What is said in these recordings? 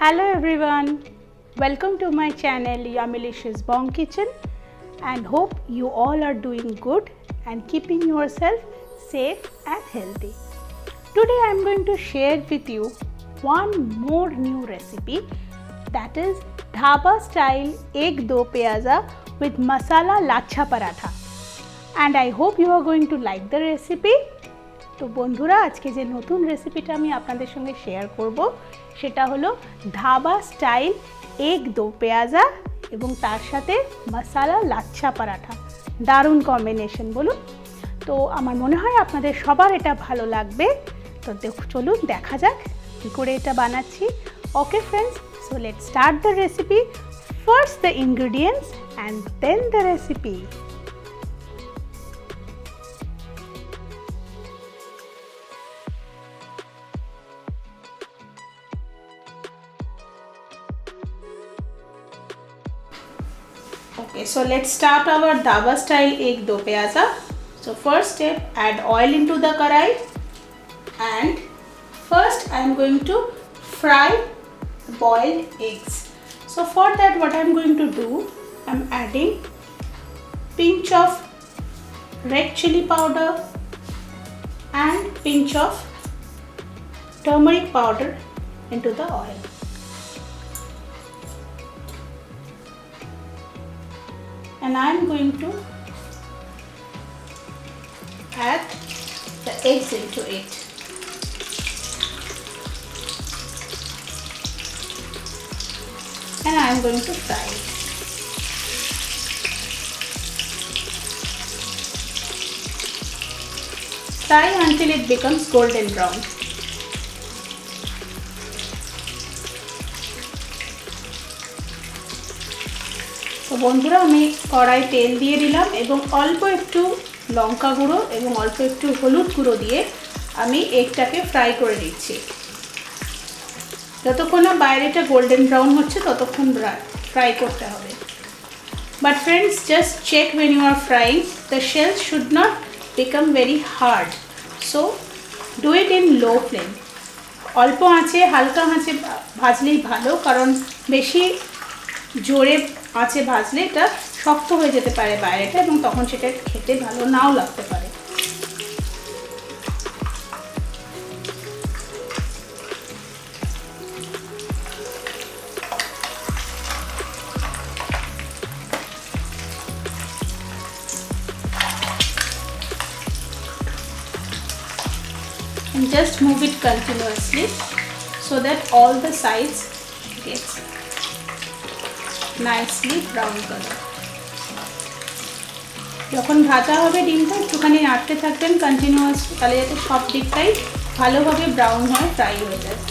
Hello everyone, welcome to my channel Yummylicious Bong Kitchen and hope you all are doing good and keeping yourself safe and healthy. Today I am going to share with you one more new recipe, that is dhaba style egg do pyaza with masala lachha paratha, and I hope you are going to like the recipe. তো বন্ধুরা, আজকে যে নতুন রেসিপিটা আমি আপনাদের সঙ্গে share করব সেটা হলো ধাবা স্টাইল এগ দো পেঁয়াজা এবং তার সাথে মশালা লাচ্ছা পরাঠা। দারুণ কম্বিনেশন বলুন। তো আমার মনে হয় আপনাদের সবার এটা ভালো লাগবে। তো চলুন দেখা যাক কী করে এটা বানাচ্ছি। Okay friends, so let's start the recipe. First the ingredients and then the recipe. Okay, so let's start our dhaba style egg do pyaza. So first step, add oil into the karai, and first I am going to fry boiled eggs. So for that what I am going to do, I am adding pinch of red chili powder and pinch of turmeric powder into the oil. And I am going to add the eggs into it. And I am going to fry it. Fry until it becomes golden brown. তো বন্ধুরা, আমি কড়াই তেল দিয়ে দিলাম এবং অল্প একটু লঙ্কা গুঁড়ো এবং অল্প একটু হলুদ গুঁড়ো দিয়ে আমি এগটাকে ফ্রাই করে দিচ্ছি। যতক্ষণ না বাইরেটা গোল্ডেন ব্রাউন হচ্ছে ততক্ষণ ফ্রাই করতে হবে। But friends, just check when you are frying, the shells should not become very hard, so do it in low flame. অল্প আঁচে, হালকা আঁচে ভাজলেই ভালো, কারণ বেশি জোরে আঁচে ভাজলে এটা শক্ত হয়ে যেতে পারে বাইরেটা এবং তখন সেটা খেতে ভালো নাও লাগতে পারে। And just move it continuously so that all the sides gets nicely brown color. যখন ভাজা হবে ডিমটা একটুখানি নাড়তে থাকবেন কন্টিনিউয়াসলি, তাহলে যাতে সব দিকটাই ভালোভাবে ব্রাউন হয়ে ফ্রাই হয়ে যায়।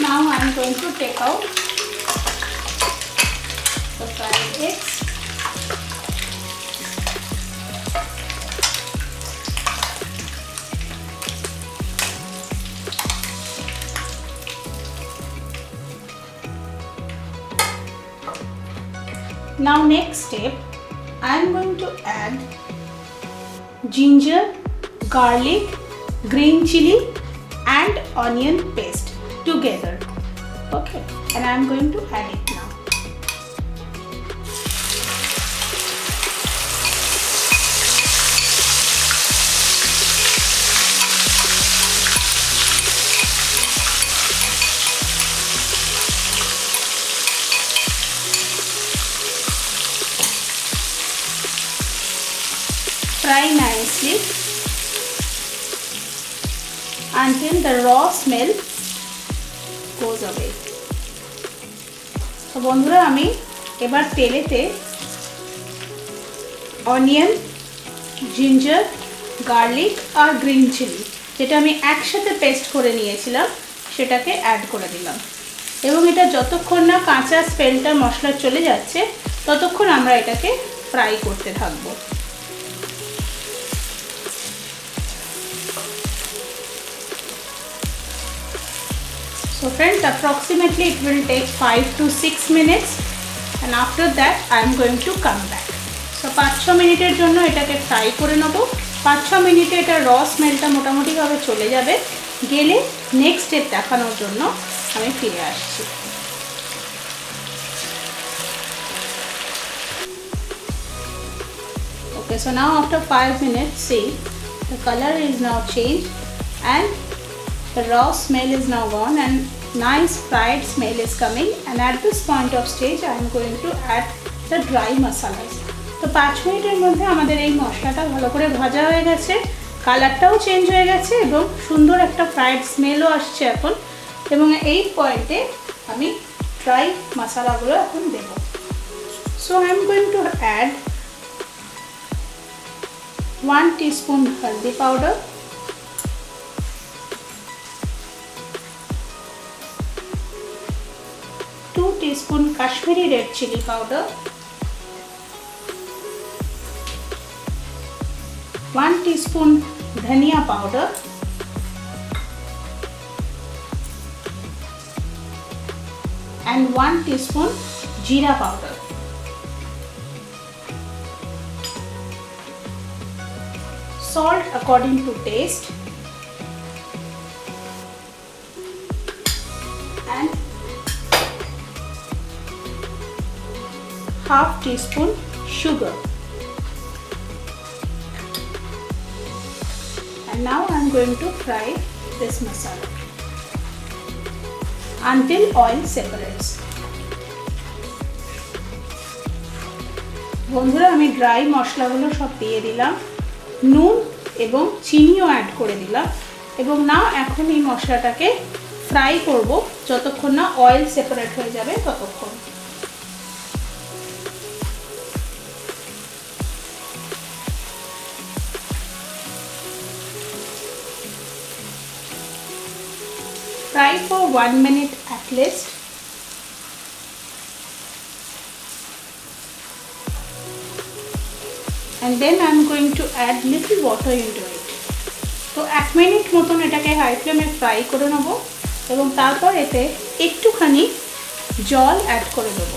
Now I am going to take out the fried eggs. Now next step, I am going to add ginger, garlic, green chili and onion paste together. Okay, and I am going to add it now. Fry nicely until the raw smell goes away. তো বন্ধুরা, আমি এবার তেলেতে onion, ginger, garlic আর green chilli, যেটা আমি একসাথে paste করে নিয়েছিলাম, সেটাকে অ্যাড করে দিলাম। এবং এটা যতক্ষণ না কাঁচা স্মেলটা মশলা চলে যাচ্ছে ততক্ষণ আমরা এটাকে ফ্রাই করতে থাকবো। So friends, approximately it will take 5 to 6 minutes and after that I am going to come back. So 5-6 মিনিটের জন্য এটাকে ফ্রাই করে নেব। 5-6 মিনিটে এটা র স্মেলটা মোটামুটিভাবে চলে যাবে, গেলে নেক্সট স্টেপ দেখানোর জন্য আমি ফিরে আসছি। Okay, so now after 5 minutes, see the color is now changed and the raw smell is now gone and nice fried smell is coming, and at this point of stage I am going to add the dry masalas. তো 5 মিনিটের মধ্যে আমাদের এই মশলাটা ভালো করে ভাজা হয়ে গেছে, কালারটাও চেঞ্জ হয়ে গেছে এবং সুন্দর একটা ফ্রাইড স্মেলও আসছে এখন। এবং এই পয়েন্টে আমি ড্রাই মশলাগুলো এখন দেব। So I am going to add 1 teaspoon haldi powder, 2 teaspoon Kashmiri red chili powder, 1 teaspoon dhania powder, and 1 teaspoon jeera powder. Salt according to taste and half teaspoon sugar. And now I am going to fry this masala until oil separates. বন্ধুরা, আমি dry মশলাগুলো সব দিয়ে দিলাম, নুন এবং চিনিও add করে দিলাম এবং না এখন এই মশলাটাকে ফ্রাই করব যতক্ষণ না অয়েল সেপারেট হয়ে যাবে ততক্ষণ। Fry for 1 minute at least. And then I am going to add little water into it. তো 1 মিনিট মতন এটাকে হাই ফ্লেমে ফ্রাই করে নেব এবং তারপর এতে একটুখানি জল অ্যাড করে দেব।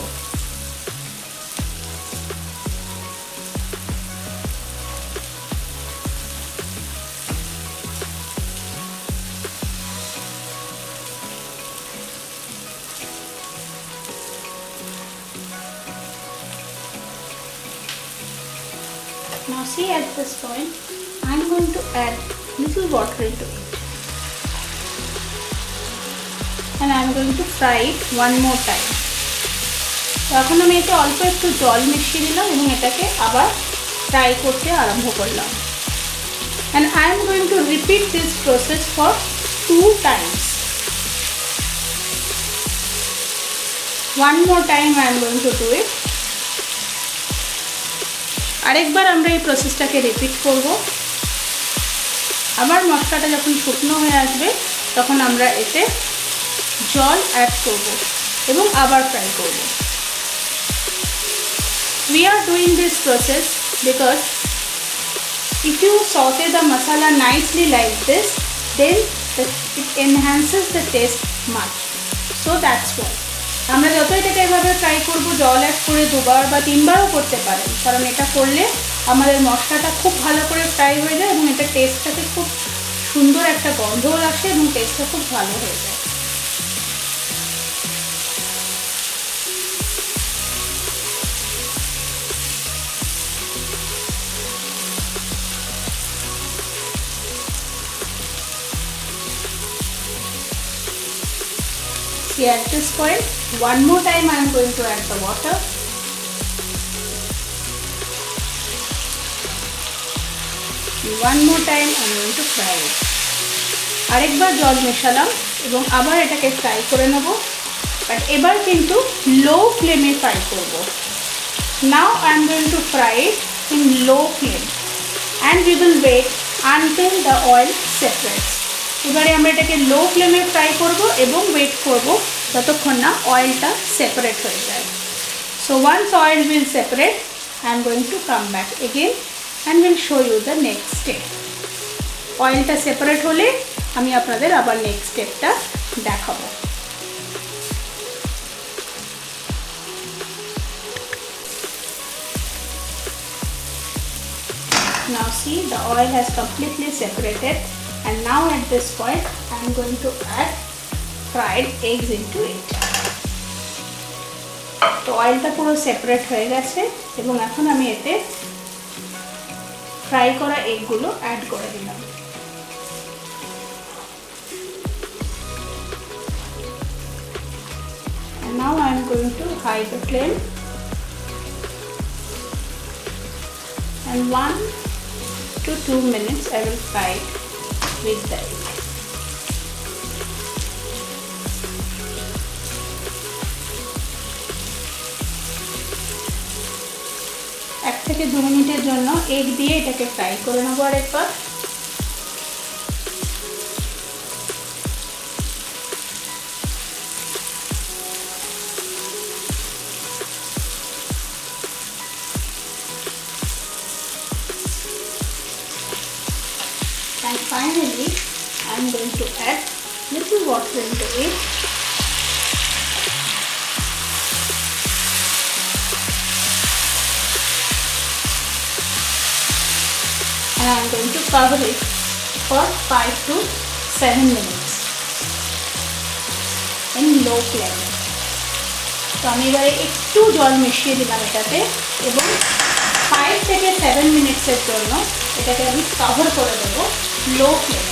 Now see, at this point I am going to add little water into it and I am going to fry it one more time. তো এখন আমি এতে অল্প একটু জল মিশিয়ে দিলাম এবং এটাকে আবার ফ্রাই করতে আরম্ভ করলাম। And I am going to repeat this process for 2 times. One more time I am going to do it. আরেকবার আমরা এই প্রসেসটাকে রিপিট করব। আবার মশলাটা যখন শুকনো হয়ে আসবে তখন আমরা এতে জল অ্যাড করব এবং আবার ফ্রাই করব। We are doing this process because if you saute the masala nicely like this, then it enhances the taste much. So that's why আমরা যত এটাকে এভাবে ফ্রাই করব জল অ্যাড করে 2বার বা 3বারও করতে পারেন, কারণ এটা করলে আমাদের মশলাটা খুব ভালো করে ফ্রাই হয়ে যায় এবং এটা টেস্টটাতে খুব সুন্দর একটা গন্ধও আসে এবং টেস্টটা খুব ভালো হয়ে যায়। See, at this point, one more time I am going to add the water. One more time I am going to fry it. আরেকবার জল মেশালাম এবং আবার এটাকে ফ্রাই করে নেব, বাট এবার কিন্তু লো ফ্লেমে ফ্রাই করব। Now I am going to fry it in low flame and we will wait until the oil separates. এবারে আমরা এটাকে লো ফ্লেমে ফ্রাই করব এবং ওয়েট করব যতক্ষণ না অয়েলটা সেপারেট হয়ে যায়। So once oil will separate, I am going to come back again and will show you the next step. অয়েলটা সেপারেট হলে আমি আপনাদের আবার নেক্সট স্টেপটা দেখাবো। Now see, the oil has completely separated, and now at this point I am going to add fried eggs into it. তো অয়েলটা পুরো সেপারেট হয়ে গেছে এবং এখন আমি এতে ফ্রাই করা এগগুলো অ্যাড করে দিলাম। And now I am going to high the flame and 1 to 2 minutes I will fry it with the egg. এক থেকে 2 মিনিটের জন্য এগ দিয়ে এটাকে ফ্রাই করে নেব আরেকবার। And finally, I am going to add little water into it. And I am going to cover it for 5 to 7 minutes in low flame. তো আমি এবারে একটু জল মিশিয়ে দিলাম এটাতে এবং 5 থেকে 7 মিনিটসের জন্য এটাকে আমি কভার করে দেব লো ফ্লেমে।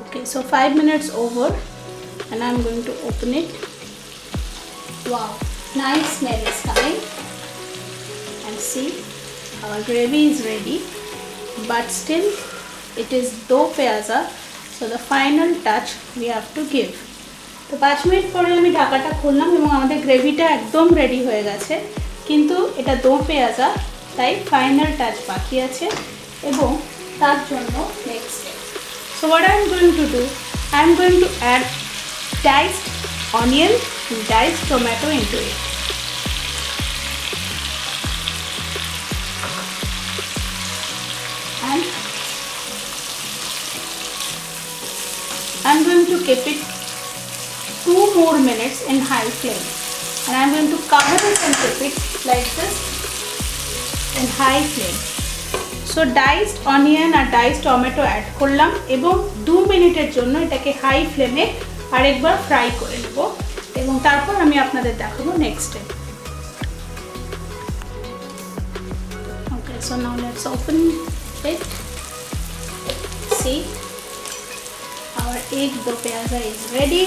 Okay, so 5 minutes over and I am going to open it. Wow, nice smell is coming. And see, our gravy is ready, but still it is dough pyaza, so the final touch we have to give. তো 5 minute পরে আমি ঢাকাটা খুললাম এবং আমাদের গ্রেভিটা একদম ready হয়ে গেছে, কিন্তু এটা দো পেঁয়াজা তাই ফাইনাল টাচ বাকি আছে এবং তার জন্য next step. So what I am going to do, I am going to add diced onion, diced tomato into it. And I am going to keep it 2 more minutes in high flame, and I am going to cover it and keep it like this in high flame. So diced onion R diced tomato add করলাম এবং 2 মিনিটের জন্য এটাকে high ফ্লেমে আরেকবার fry করে নেব এবং তারপর আমি আপনাদের দেখাবো next step. Okay, so now let's open it. See, our egg dough pyaza is ready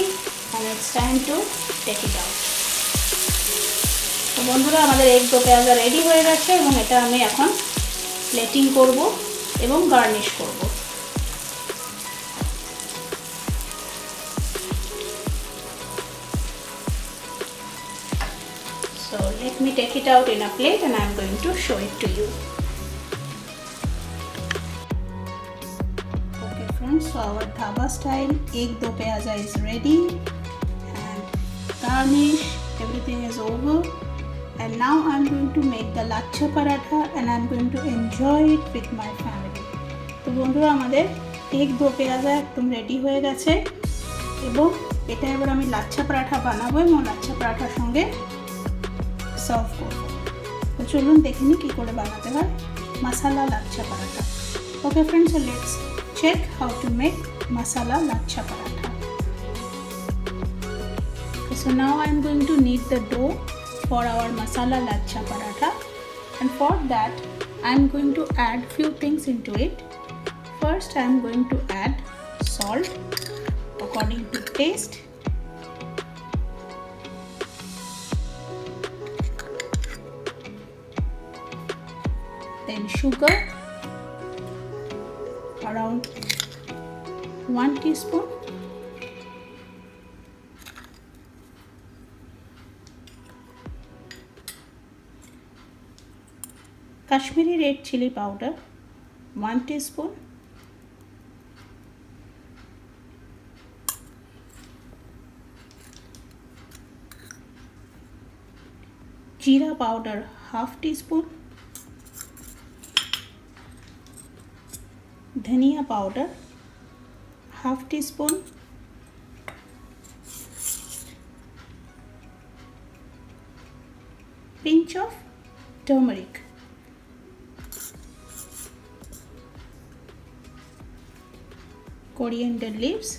and it's time to take it out. তো বন্ধুরা, আমাদের এগ দো পেঁয়াজা রেডি হয়ে গেছে এবং এটা আমি এখন প্লেটিং করব এবং গার্নিশ করব। So let me take it out in a plate and I am going to show it to you. Okay friends, so our dhaba style egg do pyaza is ready and garnish, everything is over. And now I am going to make the lachha paratha and I am going to enjoy it with my family. তো বন্ধুরা, আমাদের egg দো পেঁয়াজা একদম ready হয়ে গেছে এবং এটা এবার আমি লাচ্ছা পরাঠা বানাবো এবং লাচ্ছা পরাঠার সঙ্গে সার্ভ করব। তো চলুন দেখে নিই কী করে বানাতে হয় masala lachha paratha. Okay friends, so let's check how to make masala lachha paratha. Okay, so now I am going to knead the dough for our masala lachha paratha, and for that I am going to add few things into it. First I am going to add salt according to taste. Then sugar, around 1 teaspoon. Kashmiri red chili powder, 1 teaspoon. Jeera powder, half teaspoon. Dhania powder, half teaspoon. Pinch of turmeric. Coriander leaves.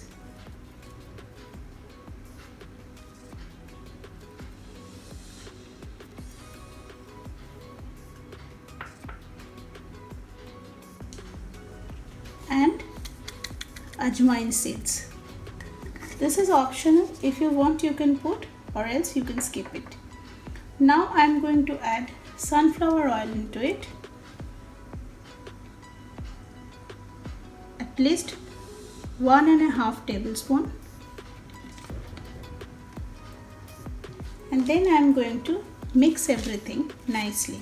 And ajwain seeds. This is optional. If you want you can put, or else you can skip it. Now I am going to add sunflower oil into it. At least 1.5 tablespoon. And then I am going to mix everything nicely.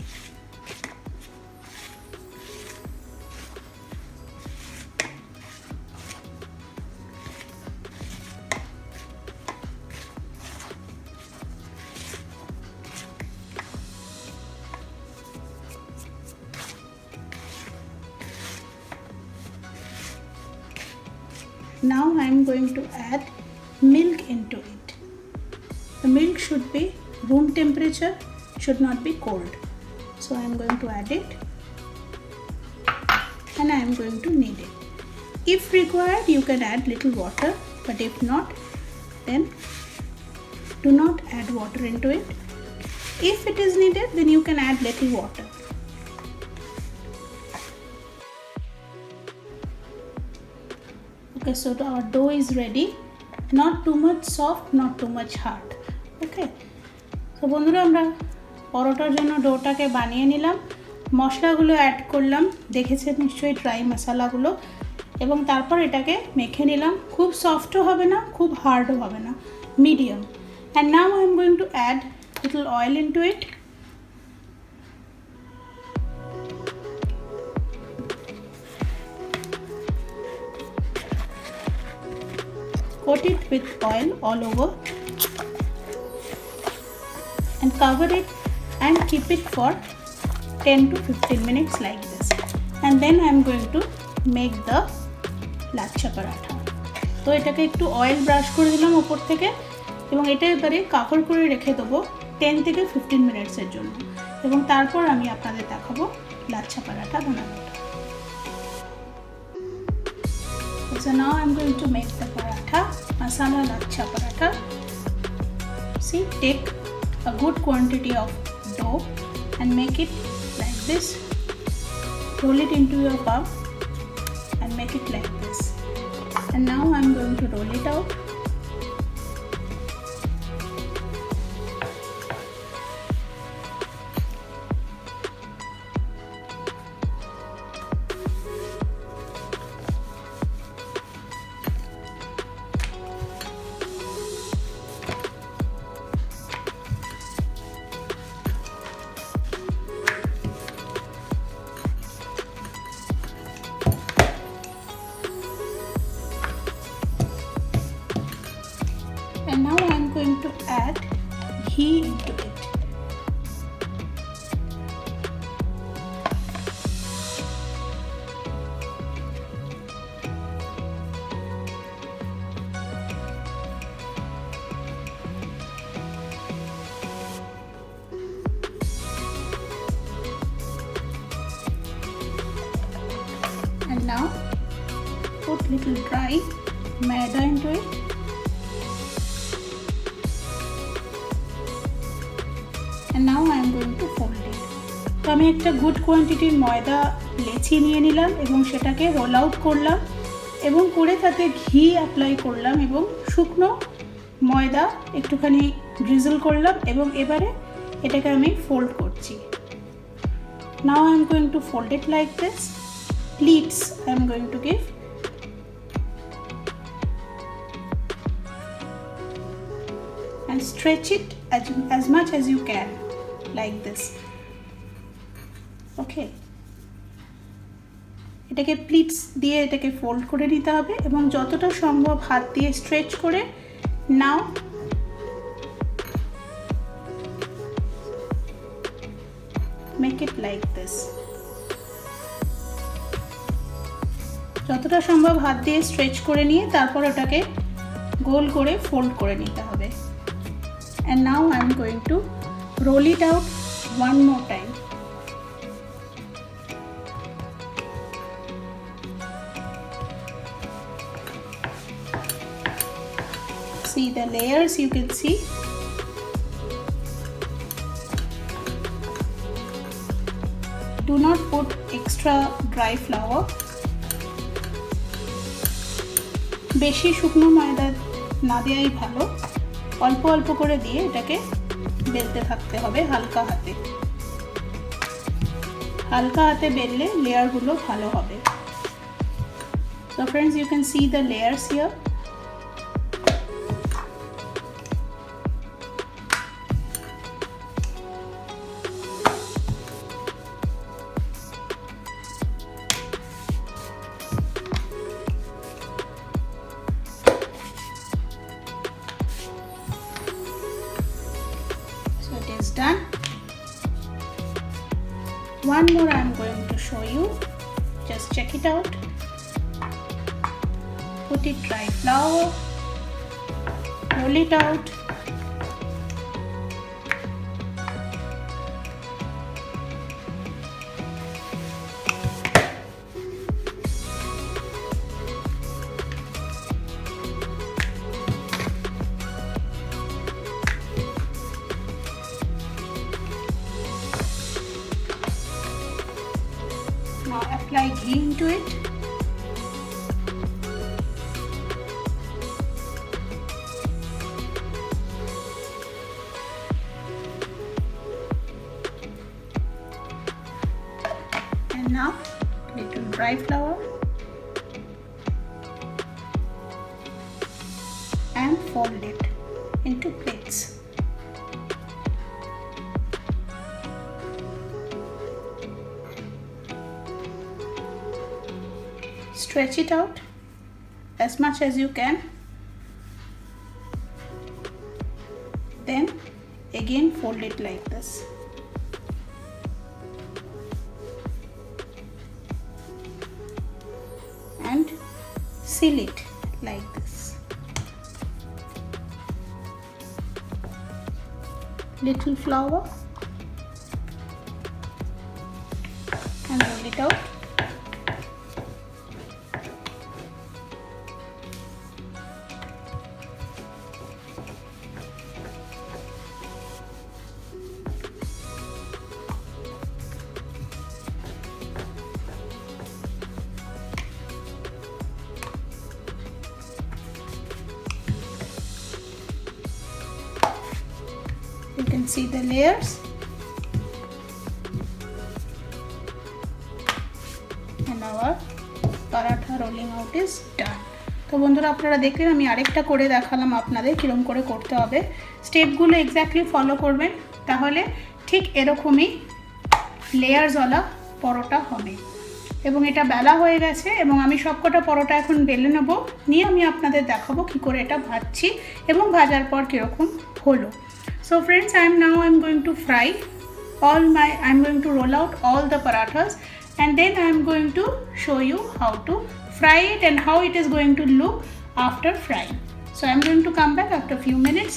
Now I am going to add milk into it. The milk should be room temperature, should not be cold. So I am going to add it and I am going to knead it. If required you can add little water, but if not then do not add water into it. If it is needed then you can add little water. Okay, so our dough is ready. Not too much soft, not too much hard. Okay, so বন্ধুরা আমরা পরোটার জন্য ডোটাকে বানিয়ে নিলাম, মশলাগুলো add করলাম, দেখেছেন নিশ্চয়ই ড্রাই মশলাগুলো, এবং তারপর এটাকে মেখে নিলাম। খুব সফটও হবে না, খুব হার্ডও হবে না, medium. And now I am going to add little oil into it. Coat it with oil all over and cover it and keep it for 10 to 15 minutes like this. And then I am going to make the lachha paratha. তো এটাকে একটু oil brush করে দিলাম উপর থেকে এবং এটা এবারে কাভার করে রেখে দেবো 10 থেকে 15 মিনিটসের জন্য, এবং তারপর আমি আপনাদের দেখাবো লাচ্ছা পরাঠা বানানোটা। So now I am going to make the paratha, masala lacha paratha. See, take a good quantity of dough and make it like this. Roll it into your palm and make it like this. And now I am going to roll it out. And now I am going to add ghee into it. And now put little dry maida into it. And now I am going to fold it. তো আমি একটা good কোয়ান্টিটির ময়দা লেচি নিয়ে নিলাম এবং সেটাকে roll out করলাম এবং করে তাতে ঘি অ্যাপ্লাই করলাম এবং শুকনো ময়দা একটুখানি ড্রিজল করলাম এবং এবারে এটাকে আমি ফোল্ড করছি। নাও I am going two fold it like this. Pleats I am going to give and stretch it as much as you can like this. Okay, এটাকে প্লিটস দিয়ে এটাকে ফোল্ড করে নিতে হবে এবং যতটা সম্ভব হাত দিয়ে স্ট্রেচ করে নাও make it like this. যতটা সম্ভব হাত দিয়ে স্ট্রেচ করে নিয়ে তারপর ওটাকে গোল করে ফোল্ড করে নিতে হবে। And now I am going to roll it out one more time. See the layers you can see. Do not put extra dry flour. বেশি শুকনো ময়দা না দেওয়াই ভালো, অল্প অল্প করে দিয়ে এটাকে বেলতে থাকতে হবে হালকা হাতে। হালকা হাতে বেললে লেয়ারগুলো ভালো হবে। So friends, you can see the layers here. Done. One more I am going to show you. Just check it out. Put it dry flour, roll it out, now apply ghee into it. And now little dry flour and fold it into plates. Stretch it out as much as you can. Then again fold it like this. And seal it like this. Little flour and roll it out. You can see the layers and our paratha rolling out is done. তো বন্ধুরা আপনারা দেখলেন, আমি আরেকটা করে দেখালাম আপনাদের কিরকম করে করতে হবে। স্টেপগুলো এক্স্যাক্টলি ফলো করবেন, তাহলে ঠিক এরকমই লেয়ারসওয়ালা পরোটা হবে। এবং এটা বেলা হয়ে গেছে এবং আমি সবকটা পরোটা এখন বেলে নেব, নিয়ে আমি আপনাদের দেখাবো কী করে এটা ভাজছি এবং ভাজার পর কীরকম হলো। So friends, I'm going to fry I'm going to roll out all the parathas and then I'm going to show you how to fry it and how it is going to look after frying. So I'm going to come back after a few minutes.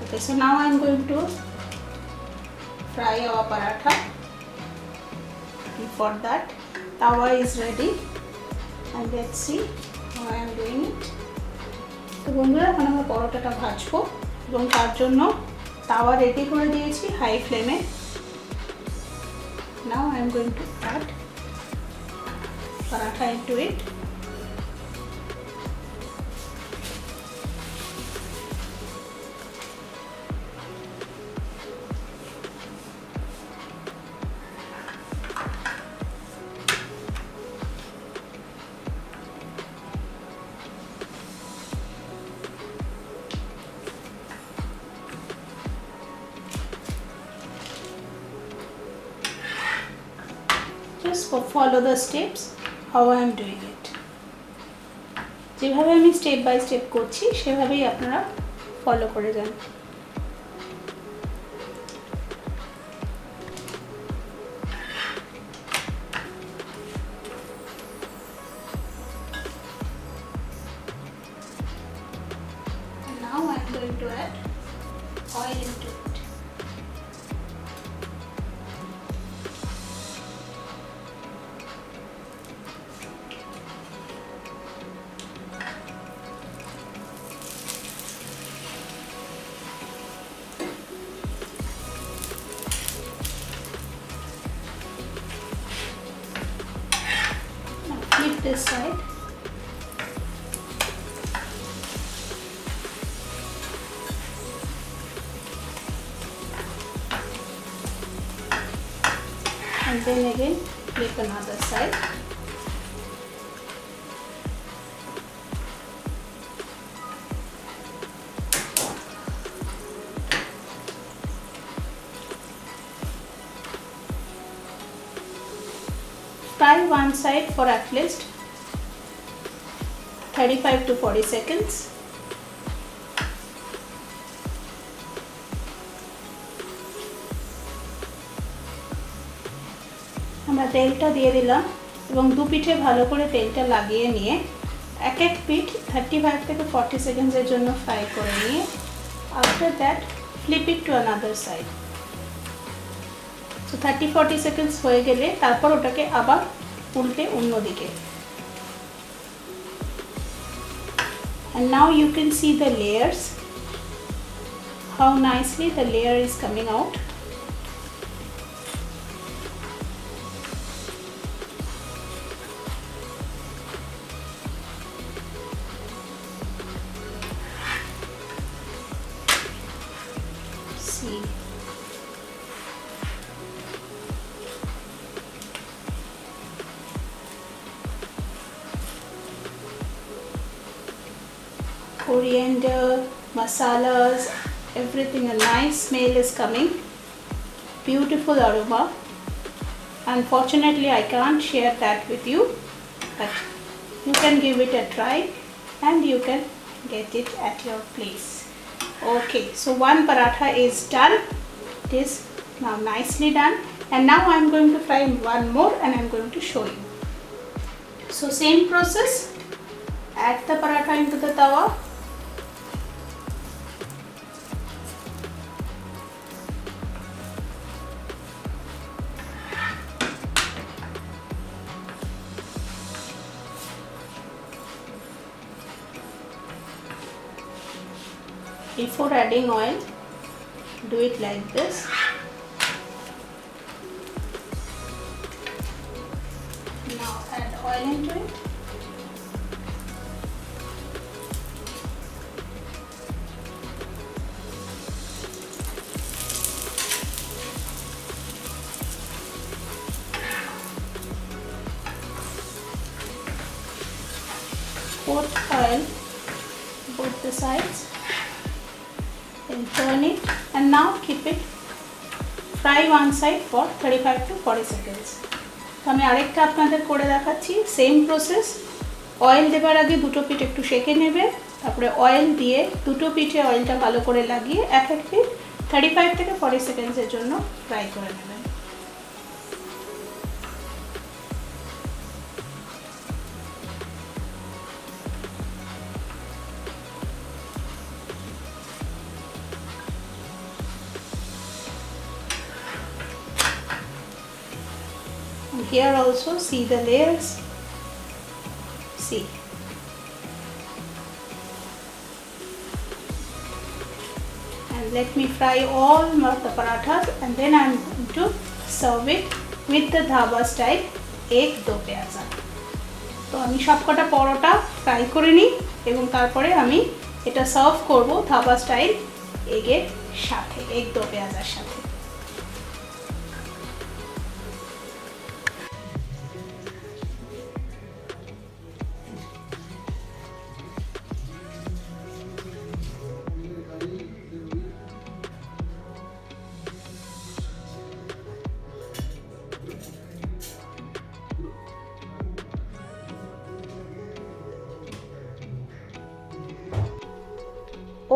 Okay, so now I'm going to fry our paratha. For that, tawa is ready and let's see how I am doing it. তো বন্ধুরা এখন আমরা পরোটাটা ভাজবো এবং তার জন্য তাওয়া রেডি করে দিয়েছি হাই ফ্লেমে। Now I am going to add paratha into it. Just follow the steps how I am doing it. যেভাবে আমি স্টেপ বাই স্টেপ করছি সেভাবেই আপনারা ফলো করে যান। Now I am going to add oil into it. Flip this side. And then again flip another side. Fry one side for at least 35 to 40 seconds. আমরা তেলটা দিয়ে দিলাম এবং দু পিঠে ভালো করে তেলটা লাগিয়ে নিয়ে এক এক পিঠ 35 থেকে 40 সেকেন্ডের জন্য ফ্রাই করে নিয়ে after that flip it to another side. So 30-40 seconds হয়ে গেলে তারপর ওটাকে আবার উল্টে অন্য দিকে। And now you can see the layers, how nicely the layer is coming out. See. Coriander, masalas, everything, a nice smell is coming, beautiful aroma. Unfortunately I can't share that with you, but you can give it a try and you can get it at your place. Okay, so one paratha is done. It is now nicely done, and now I am going to fry one more and I am going to show you. So same process, add the paratha into the tawa. Before adding oil, do it like this. Now add oil into it. Put oil both the sides. Then turn it and now keep it fry one side for 35 to 40 seconds. তো আমি আরেকটা আপনাদের করে দেখাচ্ছি same process. Oil দেবার আগে দুটো পিঠ একটু সেঁকে নেবে, তারপরে অয়েল দিয়ে দুটো পিঠে অয়েলটা ভালো করে লাগিয়ে এক এক পিঠ 35 থেকে 40 সেকেন্ডসের জন্য ফ্রাই করে নেবেন। Here also see the layers, see. And And let me fry all the parathas and then I'm going to serve it with the dhaba style egg do pyaza. তো আমি সবকটা পরোটা ফ্রাই করে নিই এবং তারপরে আমি এটা সার্ভ করব ধাবা স্টাইল এগের সাথে, এগ দো পেঁয়াজার সাথে।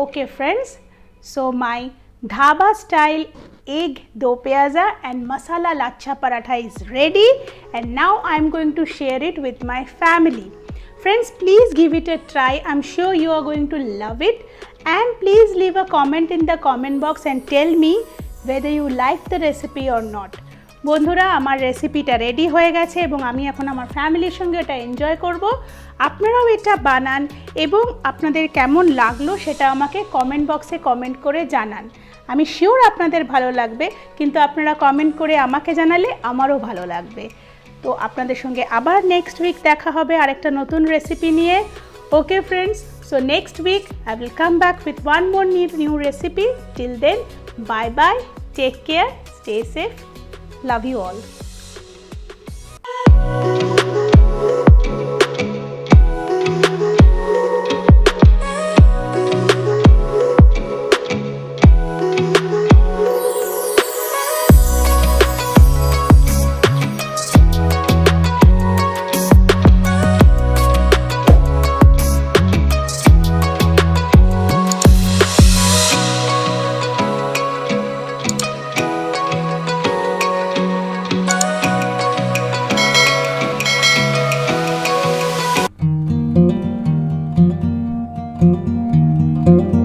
Okay friends, so my dhaba style egg do pyaza and masala lachha paratha is ready, and now I am going to share it with my family. Friends, please give it a try. I am sure you are going to love it, and please leave a comment in the comment box and tell me whether you like the recipe or not. বন্ধুরা, আমার রেসিপিটা ready হয়ে গেছে এবং আমি এখন আমার ফ্যামিলির সঙ্গে এটা এনজয় করব। আপনারাও এটা বানান এবং আপনাদের কেমন লাগলো সেটা আমাকে কমেন্ট বক্সে কমেন্ট করে জানান। আমি শিওর আপনাদের ভালো লাগবে, কিন্তু আপনারা কমেন্ট করে আমাকে জানালে আমারও ভালো লাগবে। তো আপনাদের সঙ্গে আবার নেক্সট উইক দেখা হবে আরেকটা নতুন রেসিপি নিয়ে। Okay friends, so next week I will come back with one more new recipe. Till then, bye bye, take care, stay safe, love you all. Thank you.